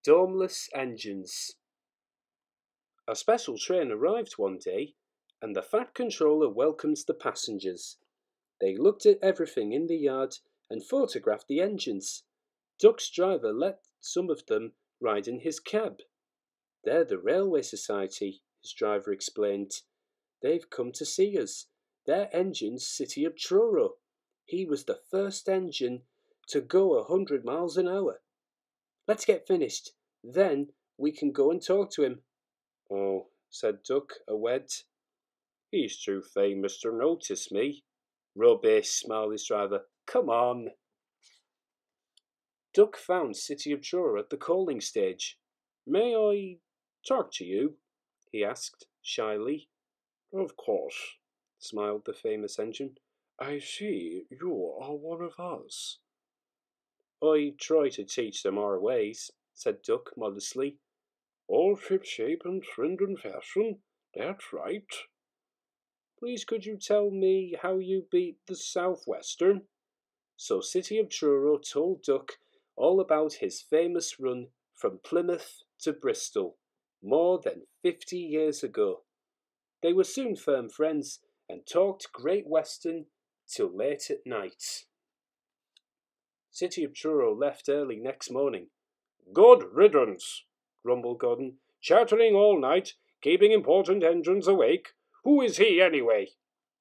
Domeless engines. A special train arrived one day, and the Fat Controller welcomed the passengers. They looked at everything in the yard and photographed the engines. Duck's driver let some of them ride in his cab. "They're the Railway Society," his driver explained. "They've come to see us. Their engine's City of Truro. He was the first engine to go 100 miles an hour. Let's get finished, then we can go and talk to him." "Oh," said Duck, awed. "He's too famous to notice me." "Rubbish," smiled his driver. "Come on." Duck found City of Truro at the calling stage. "May I talk to you?" he asked, shyly. "Of course," smiled the famous engine. "I see you are one of us." "I try to teach them our ways," said Duck modestly. "All ship-shape and trim and fashion, that's right." "Please could you tell me how you beat the Southwestern?" So City of Truro told Duck all about his famous run from Plymouth to Bristol, more than 50 years ago. They were soon firm friends and talked Great Western till late at night. City of Truro left early next morning. "Good riddance," grumbled Gordon. "Chattering all night, keeping important engines awake. Who is he, anyway?"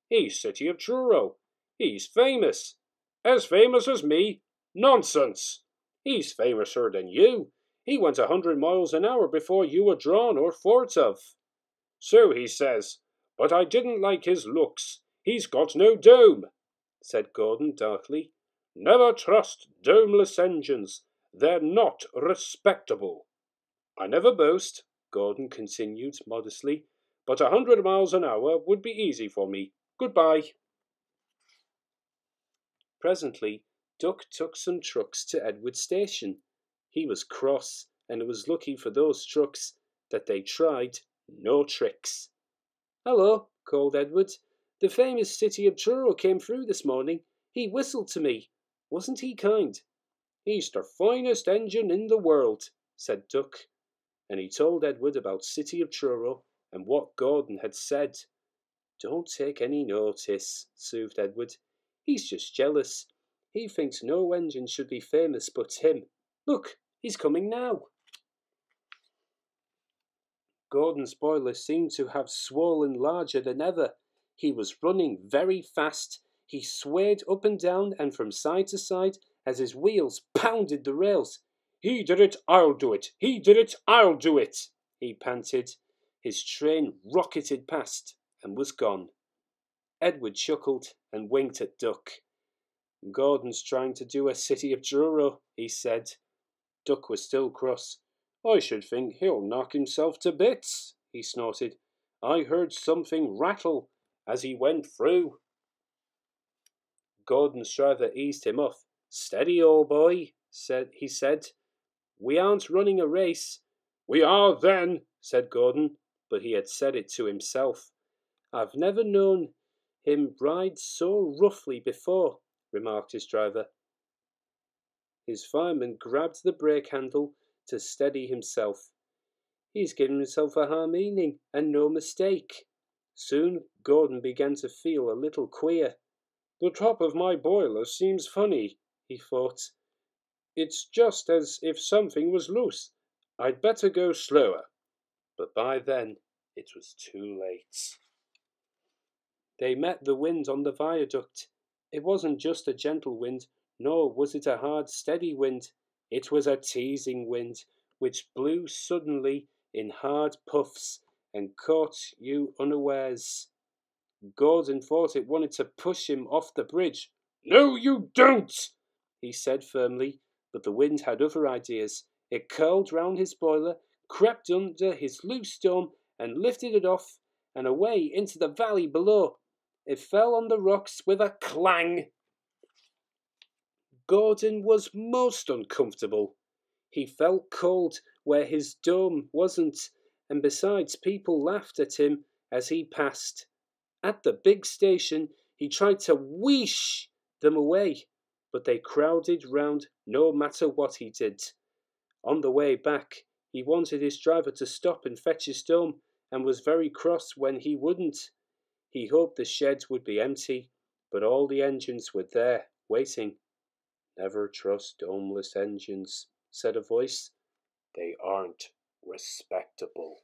"He's City of Truro. He's famous." "As famous as me? Nonsense!" "He's famouser than you. He went 100 miles an hour before you were drawn or thought of." "So he says, but I didn't like his looks. He's got no dome," said Gordon darkly. "Never trust domeless engines. They're not respectable." "I never boast," Gordon continued modestly, "but 100 miles an hour would be easy for me. Goodbye." Presently, Duck took some trucks to Edward Station. He was cross, and it was lucky for those trucks that they tried no tricks. "Hello," called Edward. "The famous City of Truro came through this morning. He whistled to me. Wasn't he kind?" "He's the finest engine in the world," said Duck, and he told Edward about City of Truro and what Gordon had said. "Don't take any notice," soothed Edward. "He's just jealous. He thinks no engine should be famous but him. Look, he's coming now." Gordon's boiler seemed to have swollen larger than ever. He was running very fast. He swayed up and down and from side to side as his wheels pounded the rails. "He did it, I'll do it. He did it, I'll do it," he panted. His train rocketed past and was gone. Edward chuckled and winked at Duck. "Gordon's trying to do a City of Truro," he said. Duck was still cross. "I should think he'll knock himself to bits," he snorted. "I heard something rattle as he went through." Gordon's driver eased him off. "Steady, old boy," he said. "We aren't running a race." "We are then," said Gordon, but he had said it to himself. "I've never known him ride so roughly before," remarked his driver. His fireman grabbed the brake handle to steady himself. "He's given himself a high meaning, and no mistake." Soon Gordon began to feel a little queer. "The top of my boiler seems funny," he thought. "It's just as if something was loose. I'd better go slower." But by then it was too late. They met the wind on the viaduct. It wasn't just a gentle wind, nor was it a hard, steady wind. It was a teasing wind, which blew suddenly in hard puffs and caught you unawares. Gordon thought it wanted to push him off the bridge. "No, you don't," he said firmly, but the wind had other ideas. It curled round his boiler, crept under his loose dome, and lifted it off and away into the valley below. It fell on the rocks with a clang. Gordon was most uncomfortable. He felt cold where his dome wasn't, and besides, people laughed at him as he passed. At the big station, he tried to wheesh them away, but they crowded round no matter what he did. On the way back, he wanted his driver to stop and fetch his dome, and was very cross when he wouldn't. He hoped the sheds would be empty, but all the engines were there, waiting. "Never trust domeless engines," said a voice. "They aren't respectable."